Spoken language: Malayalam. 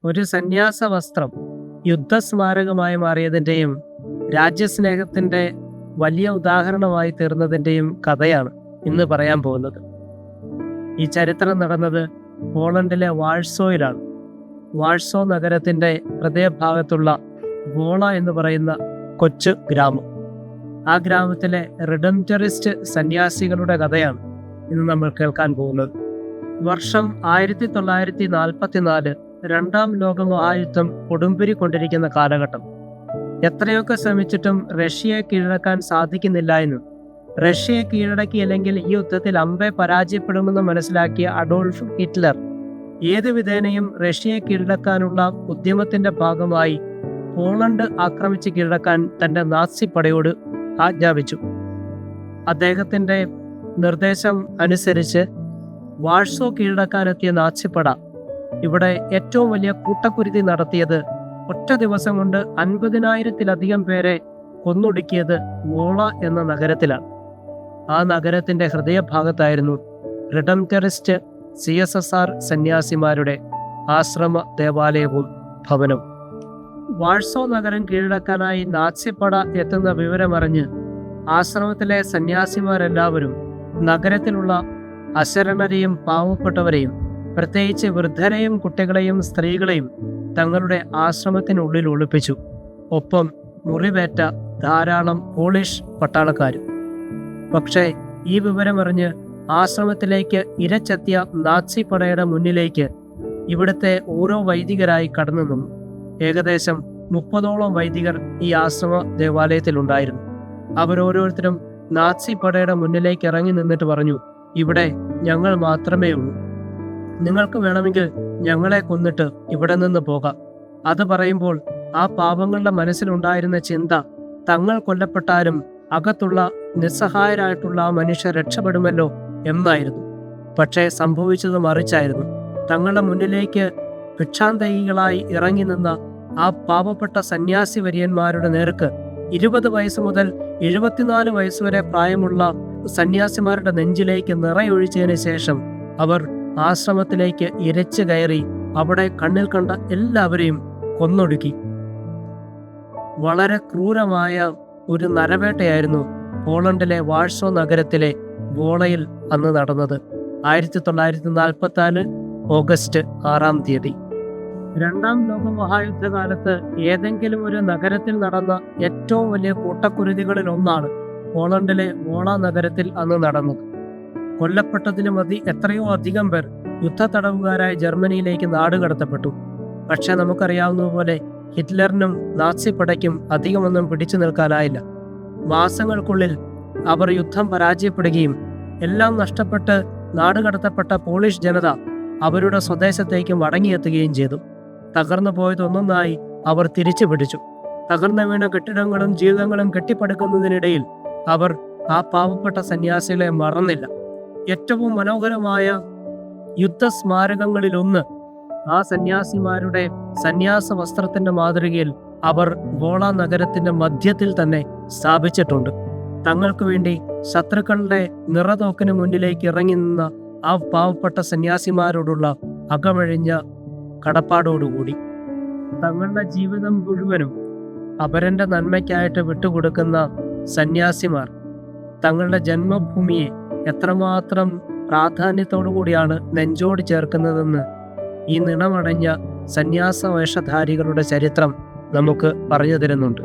ഒരു സന്യാസ വസ്ത്രം യുദ്ധസ്മാരകമായി മാറിയതിൻ്റെയും രാജ്യസ്നേഹത്തിൻ്റെ വലിയ ഉദാഹരണമായി തീർന്നതിൻ്റെയും കഥയാണ് ഇന്ന് പറയാൻ പോകുന്നത്. ഈ ചരിത്രം നടന്നത് പോളണ്ടിലെ വാഴ്സോയിലാണ്. വാഴ്സോ നഗരത്തിൻ്റെ ഹൃദയഭാഗത്തുള്ള വോള എന്ന് പറയുന്ന കൊച്ചു ഗ്രാമം. ആ ഗ്രാമത്തിലെ റിഡംറ്ററിസ്റ്റ് സന്യാസികളുടെ കഥയാണ് ഇന്ന് നമ്മൾ കേൾക്കാൻ പോകുന്നത്. വർഷം 1944, രണ്ടാം ലോകമഹായുദ്ധം കൊടുമ്പിരിക്കൊണ്ടിരിക്കുന്ന കാലഘട്ടം. എത്രയൊക്കെ ശ്രമിച്ചിട്ടും റഷ്യയെ കീഴടക്കാൻ സാധിക്കുന്നില്ല എന്നും റഷ്യയെ കീഴടക്കിയില്ലെങ്കിൽ ഈ യുദ്ധത്തിൽ അമ്പെ പരാജയപ്പെടുമെന്ന് മനസ്സിലാക്കിയ അഡോൾഫ് ഹിറ്റ്ലർ ഏതു വിധേനയും റഷ്യയെ കീഴടക്കാനുള്ള ഉദ്യമത്തിന്റെ ഭാഗമായി പോളണ്ട് ആക്രമിച്ച് കീഴടക്കാൻ തന്റെ നാസി പടയോട് ആജ്ഞാപിച്ചു. അദ്ദേഹത്തിന്റെ നിർദ്ദേശം അനുസരിച്ച് വാഴ്സോ കീഴടക്കാനെത്തിയ നാസിപ്പട ഇവിടെ ഏറ്റവും വലിയ കൂട്ടക്കുരുതി നടത്തിയത് ഒറ്റ ദിവസം കൊണ്ട് 50,000-ലധികം പേരെ കൊന്നൊടുക്കിയത് വോള എന്ന നഗരത്തിലാണ്. ആ നഗരത്തിന്റെ ഹൃദയഭാഗത്തായിരുന്നു റിഡംറ്ററിസ്റ്റ് CSSR സന്യാസിമാരുടെ ആശ്രമ ദേവാലയവും ഭവനവും. വാഴ്സോ നഗരം കീഴടക്കാനായി നാസിപ്പട എത്തുന്ന വിവരമറിഞ്ഞ് ആശ്രമത്തിലെ സന്യാസിമാരെല്ലാവരും നഗരത്തിലുള്ള അശരണരെയും പാവപ്പെട്ടവരെയും, പ്രത്യേകിച്ച് വൃദ്ധരെയും കുട്ടികളെയും സ്ത്രീകളെയും തങ്ങളുടെ ആശ്രമത്തിനുള്ളിൽ ഒളിപ്പിച്ചു. ഒപ്പം മുറിവേറ്റ ധാരാളം പോളിഷ് പട്ടാളക്കാരും. പക്ഷേ ഈ വിവരമറിഞ്ഞ് ആശ്രമത്തിലേക്ക് ഇരച്ചെത്തിയ നാസി പടയുടെ മുന്നിലേക്ക് ഇവിടുത്തെ ഓരോ വൈദികരായി കടന്നു നിന്നു. ഏകദേശം 30ഓളം വൈദികർ ഈ ആശ്രമ ദേവാലയത്തിലുണ്ടായിരുന്നു. അവരോരോരുത്തരും നാസി പടയുടെ മുന്നിലേക്ക് ഇറങ്ങി നിന്നിട്ട് പറഞ്ഞു, ഇവിടെ ഞങ്ങൾ മാത്രമേ ഉള്ളൂ. നിങ്ങൾക്ക് വേണമെങ്കിൽ ഞങ്ങളെ കൊന്നിട്ട് ഇവിടെ നിന്ന് പോകാം. അത് പറയുമ്പോൾ ആ പാവങ്ങളുടെ മനസ്സിലുണ്ടായിരുന്ന ചിന്ത തങ്ങൾ കൊല്ലപ്പെട്ടാലും അകത്തുള്ള നിസ്സഹായരായിട്ടുള്ള ആ മനുഷ്യർ രക്ഷപ്പെടുമല്ലോ എന്നായിരുന്നു. പക്ഷേ സംഭവിച്ചത് മറിച്ചായിരുന്നു. തങ്ങളുടെ മുന്നിലേക്ക് ഭിക്ഷാന്തയികളായി ഇറങ്ങി നിന്ന ആ പാവപ്പെട്ട സന്യാസി വര്യന്മാരുടെ നേർക്ക് 20 വയസ്സ് മുതൽ 74 വയസ്സുവരെ പ്രായമുള്ള സന്യാസിമാരുടെ നെഞ്ചിലേക്ക് നിറയൊഴിച്ചതിന് ശേഷം അവർ ആശ്രമത്തിലേക്ക് ഇരച്ചു കയറി അവിടെ കണ്ണിൽ കണ്ട എല്ലാവരെയും കൊന്നൊടുക്കി. വളരെ ക്രൂരമായ ഒരു നരവേട്ടയായിരുന്നു പോളണ്ടിലെ വാഴ്സോ നഗരത്തിലെ വോളയിൽ അന്ന് നടന്നത്. 1944 ഓഗസ്റ്റ് 6-ാം തീയതി. രണ്ടാം ലോക മഹായുദ്ധകാലത്ത് ഏതെങ്കിലും ഒരു നഗരത്തിൽ നടന്ന ഏറ്റവും വലിയ കൂട്ടക്കുരുതികളിൽ ഒന്നാണ് പോളണ്ടിലെ വോള നഗരത്തിൽ അന്ന് നടന്നത്. കൊല്ലപ്പെട്ടതിലും എത്രയോ അധികം പേർ യുദ്ധത്തടവുകാരായി ജർമ്മനിയിലേക്ക് നാടുകടത്തപ്പെട്ടു. പക്ഷെ നമുക്കറിയാവുന്നതുപോലെ ഹിറ്റ്ലറിനും നാസി പടയ്ക്കും അധികമൊന്നും പിടിച്ചു നിൽക്കാനായില്ല. മാസങ്ങൾക്കുള്ളിൽ അവർ യുദ്ധം പരാജയപ്പെടുകയും എല്ലാം നഷ്ടപ്പെട്ട് നാടുകടത്തപ്പെട്ട പോളിഷ് ജനത അവരുടെ സ്വദേശത്തേക്ക് മടങ്ങിയെത്തുകയും ചെയ്തു. തകർന്നു പോയതൊന്നൊന്നായി അവർ തിരിച്ചു പിടിച്ചു. തകർന്നു വീണ കെട്ടിടങ്ങളും ജീവിതങ്ങളും കെട്ടിപ്പടുക്കുന്നതിനിടയിൽ അവർ ആ പാവപ്പെട്ട സന്യാസികളെ മറന്നില്ല. ഏറ്റവും മനോഹരമായ യുദ്ധസ്മാരകങ്ങളിലൊന്ന് ആ സന്യാസിമാരുടെ സന്യാസ വസ്ത്രത്തിന്റെ മാതൃകയിൽ അവർ വോള നഗരത്തിന്റെ മധ്യത്തിൽ തന്നെ സ്ഥാപിച്ചിട്ടുണ്ട്. തങ്ങൾക്ക് വേണ്ടി ശത്രുക്കളുടെ നിറതോക്കിന് മുന്നിലേക്ക് ഇറങ്ങി നിന്ന ആ പാവപ്പെട്ട സന്യാസിമാരോടുള്ള അകമഴിഞ്ഞ കടപ്പാടോടുകൂടി തങ്ങളുടെ ജീവിതം മുഴുവനും അപരന്റെ നന്മയ്ക്കായിട്ട് വിട്ടുകൊടുക്കുന്ന സന്യാസിമാർ തങ്ങളുടെ ജന്മഭൂമിയെ എത്രമാത്രം പ്രാധാന്യത്തോടു കൂടിയാണ് നെഞ്ചോട് ചേർക്കുന്നതെന്ന് ഈ നിണമടഞ്ഞ സന്യാസ വേഷധാരികളുടെ ചരിത്രം നമുക്ക് പറഞ്ഞു തരുന്നുണ്ട്.